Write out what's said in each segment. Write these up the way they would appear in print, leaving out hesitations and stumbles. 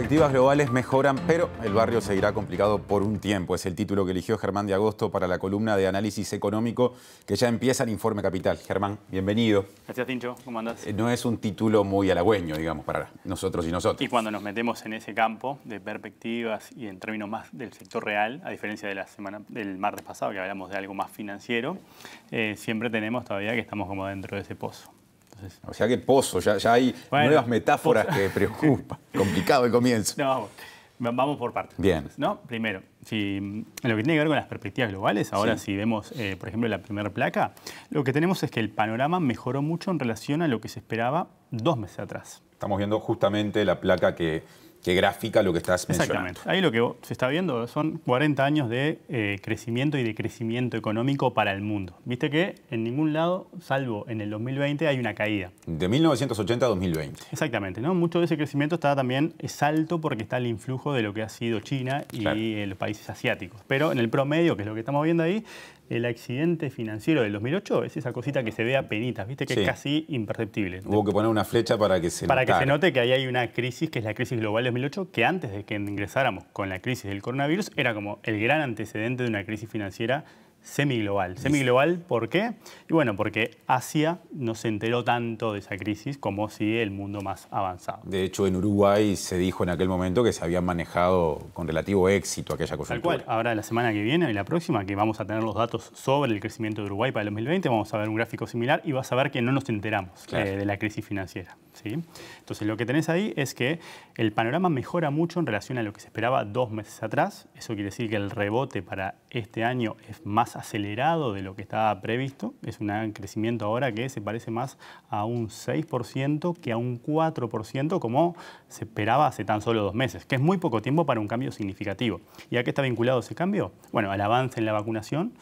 perspectivas globales mejoran, pero el barrio seguirá complicado por un tiempo. Es el título que eligió Germán de Agosto para la columna de análisis económico que ya empieza en Informe Capital. Germán, bienvenido. Gracias, Tincho. ¿Cómo andás? No es un título muy halagüeño, digamos, para nosotros y nosotros. Y cuando nos metemos en ese campo de perspectivas y en términos más del sector real, a diferencia de del martes pasado, que hablamos de algo más financiero, siempre tenemos todavía que estamos como dentro de ese pozo. Entonces, o sea que pozo, ya hay nuevas metáforas que preocupan. Complicado el comienzo. No, vamos por partes. Bien. ¿No? Primero, en lo que tiene que ver con las perspectivas globales, ahora si vemos, por ejemplo, la primera placa, lo que tenemos es que el panorama mejoró mucho en relación a lo que se esperaba 2 meses atrás. Estamos viendo justamente la placa que grafica lo que estás mencionando. Exactamente. Ahí lo que se está viendo son 40 años de crecimiento y de crecimiento económico para el mundo. Viste que en ningún lado, salvo en el 2020, hay una caída. De 1980 a 2020. Exactamente, ¿no? Mucho de ese crecimiento está también es alto porque está el influjo de lo que ha sido China y los países asiáticos. Pero en el promedio, que es lo que estamos viendo ahí, el accidente financiero del 2008 es esa cosita que se ve a penitas, ¿viste? Que es casi imperceptible. Hubo que poner una flecha para que se notara. Para que se note que ahí hay una crisis, que es la crisis global del 2008, que antes de que ingresáramos con la crisis del coronavirus, era como el gran antecedente de una crisis financiera semiglobal. Semiglobal, ¿por qué? Y bueno, porque Asia no se enteró tanto de esa crisis como si el mundo más avanzado. De hecho, en Uruguay se dijo en aquel momento que se había manejado con relativo éxito aquella coyuntura. Tal cual. Ahora, la semana que viene y la próxima, que vamos a tener los datos sobre el crecimiento de Uruguay para el 2020, vamos a ver un gráfico similar y vas a ver que no nos enteramos de la crisis financiera. ¿Sí? Entonces, lo que tenés ahí es que el panorama mejora mucho en relación a lo que se esperaba 2 meses atrás. Eso quiere decir que el rebote para este año es más acelerado de lo que estaba previsto. Es un crecimiento ahora que se parece más a un 6% que a un 4% como se esperaba hace tan solo 2 meses, que es muy poco tiempo para un cambio significativo. ¿Y a qué está vinculado ese cambio? Bueno, al avance en la vacunación,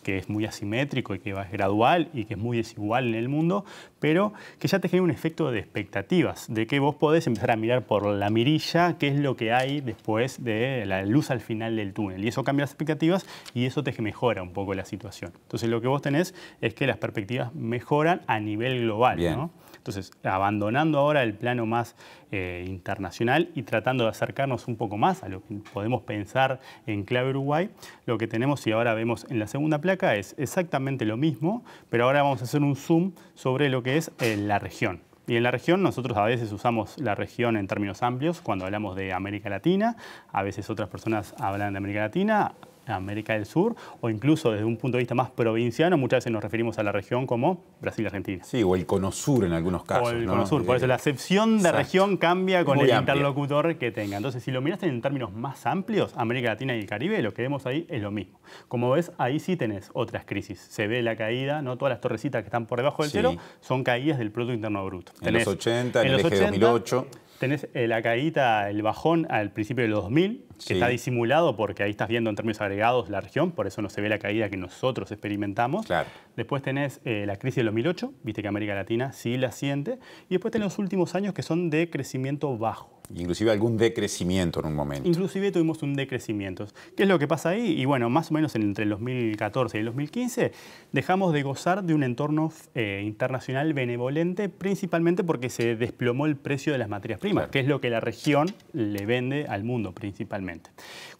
que es muy asimétrico y que es gradual y que es muy desigual en el mundo, pero que ya te genera un efecto de expectativas, de que vos podés empezar a mirar por la mirilla qué es lo que hay después de la luz al final del túnel. Y eso cambia las expectativas y eso te mejora un poco la situación. Entonces lo que vos tenés es que las perspectivas mejoran a nivel global, ¿no? Entonces, abandonando ahora el plano más internacional y tratando de acercarnos un poco más a lo que podemos pensar en clave Uruguay, lo que tenemos y ahora vemos en la segunda placa es exactamente lo mismo, pero ahora vamos a hacer un zoom sobre lo que es la región. Y en la región nosotros a veces usamos la región en términos amplios cuando hablamos de América Latina, a veces otras personas hablan de América Latina, América del Sur, o incluso desde un punto de vista más provinciano, muchas veces nos referimos a la región como Brasil y Argentina. Sí, o el Cono Sur en algunos casos. O el Cono Sur, por eso la acepción de región cambia con el interlocutor que tenga. Entonces, si lo miraste en términos más amplios, América Latina y el Caribe, lo que vemos ahí es lo mismo. Como ves, ahí sí tenés otras crisis. Se ve la caída, no todas las torrecitas que están por debajo del cero son caídas del Producto Interno Bruto. En los 80, en el eje 2008. Tenés la caída, el bajón al principio de los 2000, que está disimulado porque ahí estás viendo en términos agregados la región, por eso no se ve la caída que nosotros experimentamos. Claro. Después tenés la crisis del 2008, viste que América Latina sí la siente. Y después tenés los últimos años que son de crecimiento bajo. Inclusive algún decrecimiento en un momento. Inclusive tuvimos un decrecimiento. ¿Qué es lo que pasa ahí? Y bueno, más o menos entre el 2014 y el 2015 dejamos de gozar de un entorno internacional benevolente, principalmente porque se desplomó el precio de las materias primas, que es lo que la región le vende al mundo principalmente.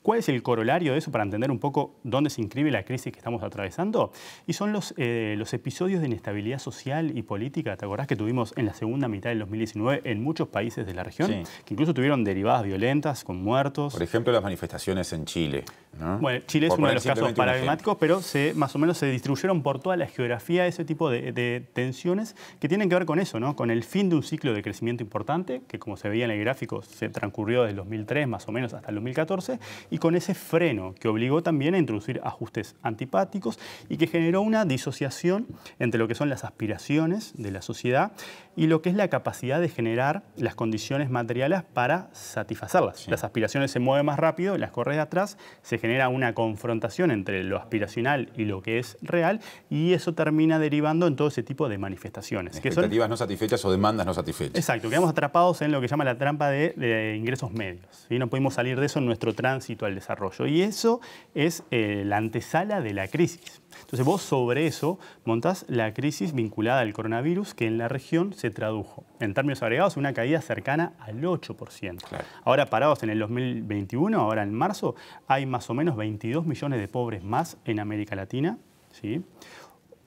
¿Cuál es el corolario de eso para entender un poco dónde se inscribe la crisis que estamos atravesando? Y son los episodios de inestabilidad social y política, ¿te acordás que tuvimos en la segunda mitad del 2019 en muchos países de la región? Sí. Que incluso tuvieron derivadas violentas con muertos. Por ejemplo, las manifestaciones en Chile, ¿no? Bueno, Chile es uno de los casos paradigmáticos, pero más o menos se distribuyeron por toda la geografía ese tipo de tensiones que tienen que ver con eso, ¿no? Con el fin de un ciclo de crecimiento importante, que como se veía en el gráfico se transcurrió desde el 2003 más o menos hasta el 2014, y con ese freno que obligó también a introducir ajustes antipáticos y que generó una disociación entre lo que son las aspiraciones de la sociedad y lo que es la capacidad de generar las condiciones materiales para satisfacerlas. Sí. Las aspiraciones se mueven más rápido, las corres de atrás, se genera una confrontación entre lo aspiracional y lo que es real y eso termina derivando en todo ese tipo de manifestaciones. Expectativas no satisfechas o demandas no satisfechas. Exacto, quedamos atrapados en lo que llama la trampa de ingresos medios. ¿Sí? No pudimos salir de eso en nuestro tránsito al desarrollo y eso es la antesala de la crisis. Entonces vos sobre eso montás la crisis vinculada al coronavirus que en la región se tradujo, en términos agregados, en una caída cercana al 8%. Claro. Ahora parados en el 2021, ahora en marzo, hay más o menos 22 millones de pobres más en América Latina, ¿sí?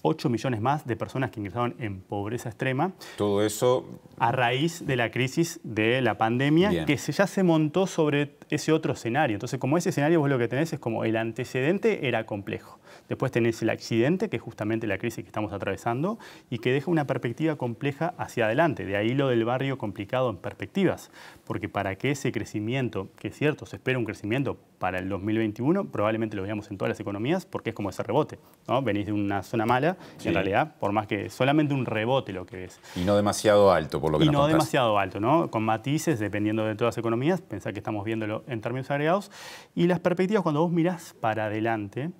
8 millones más de personas que ingresaron en pobreza extrema. Todo eso a raíz de la crisis de la pandemia, bien, que ya se montó sobre ese otro escenario. Entonces, como ese escenario vos lo que tenés es como el antecedente era complejo. Después tenés el accidente, que es justamente la crisis que estamos atravesando, y que deja una perspectiva compleja hacia adelante. De ahí lo del barrio complicado en perspectivas. Porque para que ese crecimiento, que es cierto, se espera un crecimiento para el 2021, probablemente lo veamos en todas las economías, porque es como ese rebote, ¿no? Venís de una zona mala, sí, en realidad, por más que solamente un rebote lo que ves. Y no demasiado alto, por lo que nos contás. Y no demasiado alto, ¿no? Con matices, dependiendo de todas las economías, pensá que estamos viéndolo en términos agregados. Y las perspectivas, cuando vos mirás para adelante,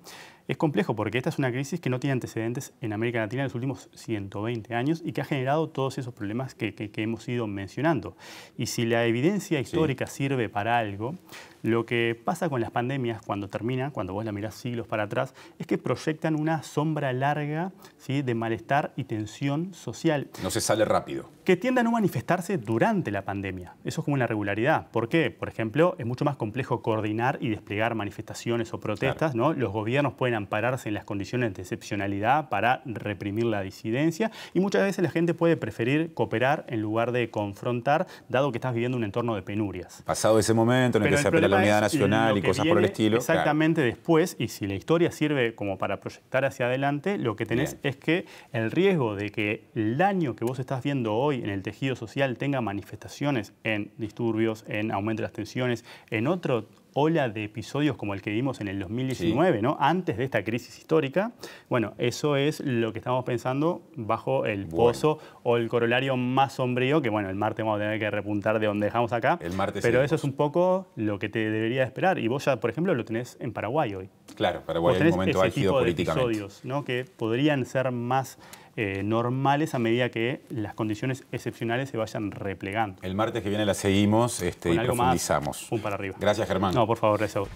es complejo porque esta es una crisis que no tiene antecedentes en América Latina en los últimos 120 años y que ha generado todos esos problemas que hemos ido mencionando. Y si la evidencia histórica sirve para algo, lo que pasa con las pandemias cuando termina, cuando vos la mirás siglos para atrás, es que proyectan una sombra larga, ¿sí?, de malestar y tensión social. No se sale rápido. Que tiende a no manifestarse durante la pandemia. Eso es como una regularidad. ¿Por qué? Por ejemplo, es mucho más complejo coordinar y desplegar manifestaciones o protestas, ¿no? Los gobiernos pueden ampararse en las condiciones de excepcionalidad para reprimir la disidencia y muchas veces la gente puede preferir cooperar en lugar de confrontar, dado que estás viviendo un entorno de penurias. Pasado ese momento en el que se apela a la unidad nacional y cosas por el estilo. Exactamente, claro. Después, y si la historia sirve como para proyectar hacia adelante, lo que tenés es que el riesgo de que el daño que vos estás viendo hoy en el tejido social tenga manifestaciones en disturbios, en aumento de las tensiones, en otro ola de episodios como el que vimos en el 2019, ¿no? Antes de esta crisis histórica. Bueno, eso es lo que estamos pensando bajo el pozo o el corolario más sombrío, que bueno, el martes vamos a tener que repuntar de donde dejamos acá. El martes pero eso es un poco lo que te debería esperar. Y vos ya, por ejemplo, lo tenés en Paraguay hoy. Claro, Paraguay es un momento álgido políticamente. Episodios, ¿no?, que podrían ser más normales a medida que las condiciones excepcionales se vayan replegando. El martes que viene la seguimos y profundizamos. Más, para arriba. Gracias, Germán. No, por favor, gracias a vos.